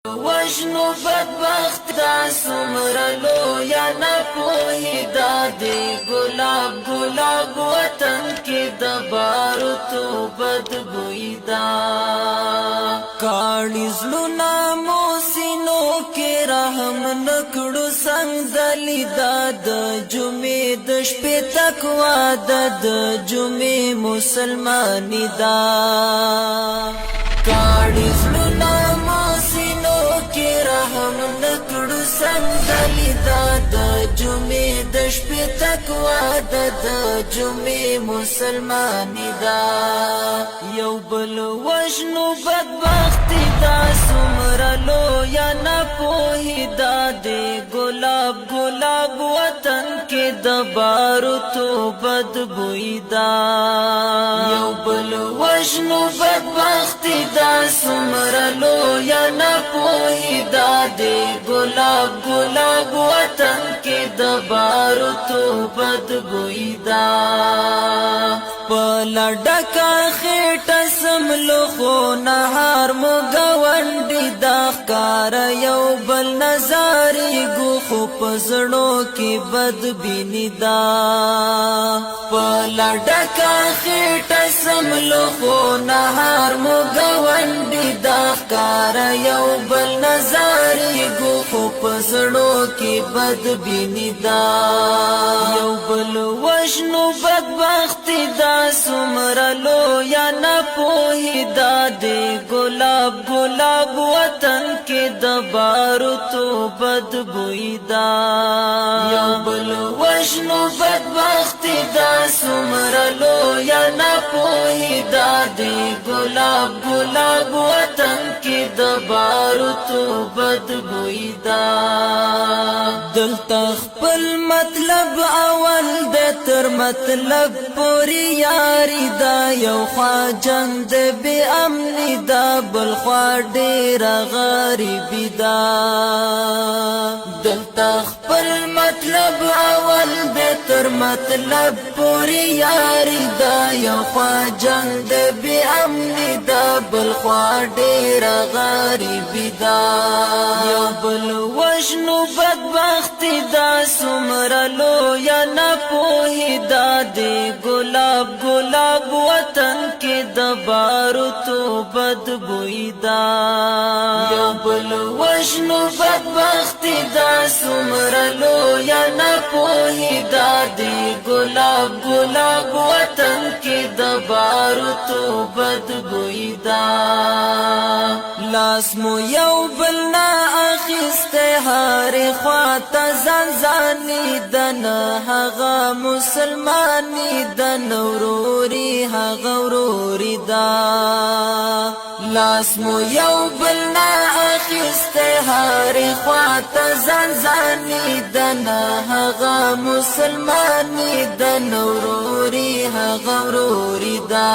وشنو بدبخت دا سمرلو یا نپوهی دا دی گلاب گلاب وطن کی دبارو تو بدبوئی دا کاڑی زلونا موسینو کی رحم نکڑو سنگ دلی دا دا جمعی دشپی تکوا دا دا جمعی مسلمانی دا کاڑی زلونا موسینو کی رحم نکڑو سندلی دا دا جمعی دشپی تکوا دا دا جمعی مسلمانی دا یو بل وجنو بدبختی دا سمرلو یا نپوہی دا دے گلاب گلاب وطن کے دبارو تو بدبوئی دا یو بل وجنو بدبختی دا سمرلو یا نپوہی دا دے گلاب گلاب وطن کے دبارو تو بدبوئی دا پلا ڈکا خیٹ سملو خو نهار مگوانڈی داخکار یو بل نظاری گو خو پزڑو کی بدبینی دا پلا ڈکا خیٹ سملو خو نهار مگوانڈی داخکار یو بل نظاری گو خو پزڑو کی بدبینی دا یو بل وشنو بدبختی دا سمرلو یا نپوہی دا دے گلاب گلاب وطن کے دبارو تو بدبوئی دا یو بل وشنو بدبختی دا سمرلو یا نپوہی دا دے گلاب گلاب وطن کے دبارو تو بدبوئی دا دل تخپل مطلب اول دے تر مطلب پوری یاری دا یو خوا جنگ دے بے امنی دا بل خوا دیر غریبی دا دل تخپل مطلب اول دے تر مطلب پوری یاری دا یو خوا جنگ دے بے امنی دا بل خوا دیر غریبی دا یو بل وشنو بدبختی دا سمرلو یا نپوہی دا دے گلاب گلاب وطن کے دبارو تو بدبوئی دا یو بل وشنو بدبختی دا سمرلو یا نپوہی دا دے گلاب گلاب وطن کے دبارو تو بدبوئی دا لاس مو یو بلنا اخیستے ہار خواتا زنزانی دن حغا مسلمانی دن وروري هغه وروري دا لاس مو یو بلنا اخیسته هر خواته زنزانی دن هغه مسلمانی دن وروري هغه وروري دا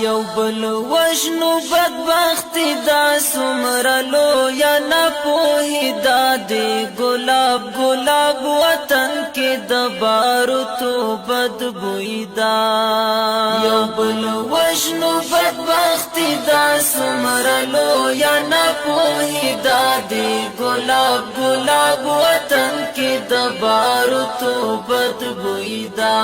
یو بل وشنو بدبختی دا سمرلو یا نپوہی دا دے گلاب گلاب وطن کے دبارو تو بدبوئی دا یو بل وشنو بدبختی دا سمرلو یا نپوہی دا دے گلاب گلاب وطن کے دبارو تو بدبوئی دا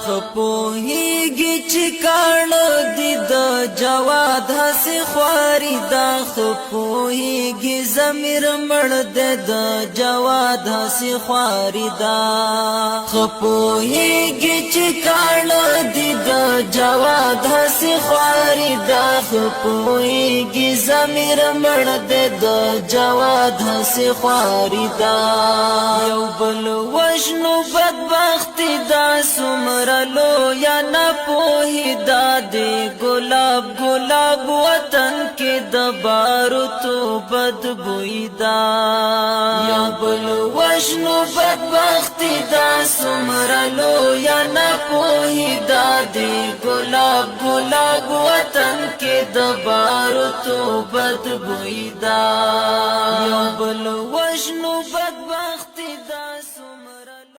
خپوہی گی چکان دی دا جواد ہسی خواری دا خپوہی گی زمیر مرد دا جواد ہسی خواری دا خپوہی گی چکان دی دا جواد ہسی خواری دا خپوہی گی زمیر مرد دا جواد ہسی خواری دا یو بل وشنو بدبختی دا سمرلو یا نپوہی دا دے گلاب گلاب وطن کے دبارو تو بدبوئی دا یو بل وشنو بدبختی دا سمرلو یا نپوہی دا دے گلاب گلاب وطن کے دبارو تو بدبوئی دا یو بل وشنو بدبختی